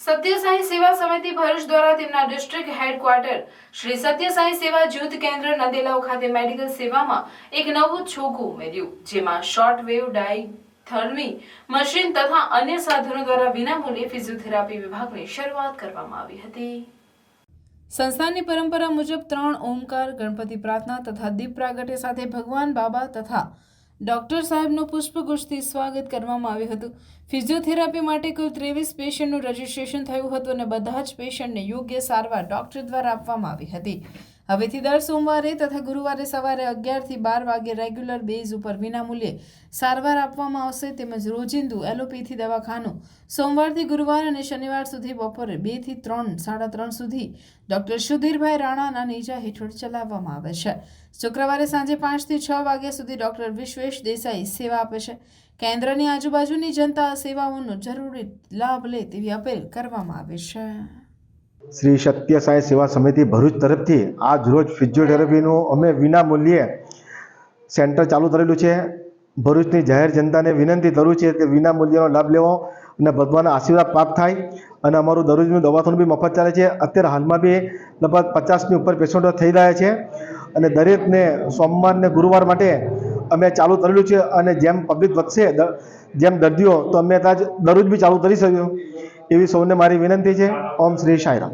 સત્ય સાઈ સેવા સમિતિ ભરૂચ દ્વારા તેમના ડિસ્ટ્રિક્ટ હેડક્વાર્ટર શ્રી સત્ય સાઈ સેવા જૂથ કેન્દ્ર નંદેલાવ ખાતે મેડિકલ સેવામાં એક નવું છોકું ઉમેર્યું, જેમાં શોર્ટ વેવ ડાયથર્મી મશીન તથા અન્ય સાધનો દ્વારા વિનામૂલ્યે ફિઝિયોથેરાપી વિભાગની શરૂઆત કરવામાં આવી હતી। સંસ્થાની પરંપરા મુજબ 3 ઓમકાર ગણપતિ પ્રાર્થના તથા દીપ પ્રાગટ્ય સાથે ભગવાન બાબા તથા ડોક્ટર સાહેબનું પુષ્પગુચ્છથી સ્વાગત કરવામાં આવ્યું હતું। ફિઝિયોથેરાપી માટે કુલ 23 પેશન્ટનું રજીસ્ટ્રેશન થયું હતું અને બધા જ પેશન્ટને યોગ્ય સારવાર ડોક્ટર દ્વારા આપવામાં આવી હતી। હવેથી દર સોમવારે તથા ગુરુવારે સવારે 11 થી 12 વાગે રેગ્યુલર બેઝ ઉપર વિનામૂલ્યે સારવાર આપવામાં આવશે, તેમજ રોજિંદુ એલોપેથી દવાખાનું સોમવારથી ગુરુવાર અને શનિવાર સુધી બપોરે 2 થી 3, 3:30 સુધી ડોક્ટર સુધીરભાઈ રાણાના નેજા હેઠળ ચલાવવામાં આવે છે। શુક્રવારે સાંજે 5 થી 6 વાગ્યા સુધી ડોક્ટર વિશ્વેશ દેસાઈ સેવા આપે છે। કેન્દ્રની આજુબાજુની જનતા આ સેવાઓનો જરૂરી લાભ લે તેવી અપીલ કરવામાં આવે છે। શ્રી સત્ય સાઈ સેવા સમિતિ ભરૂચ તરફથી આજ રોજ ફિઝિયોથેરાપીનું અમે વિના મૂલ્યે સેન્ટર ચાલુ કરેલું છે। ભરૂચની જાહેર જનતાને વિનંતી કરું છે કે વિના મૂલ્યનો લાભ લેવો અને ભગવાનના આશીર્વાદ પ્રાપ્ત થાય। અને અમારું દરરોજનું દવાખાનું બી મફત ચાલે છે। અત્યારે હાલમાં બી લગભગ 50ની ઉપર પેશન્ટો થઈ રહ્યા છે અને દરેકને સોમવાર ને ગુરુવાર માટે અમે ચાલુ કરેલું છે। અને જેમ પબ્લિક વધશે, જેમ દર્દીઓ, તો અમે દરરોજ બી ચાલુ કરી શકીશું, એવી સૌને મારી વિનંતી છે। ઓમ શ્રી સાંઈરામ।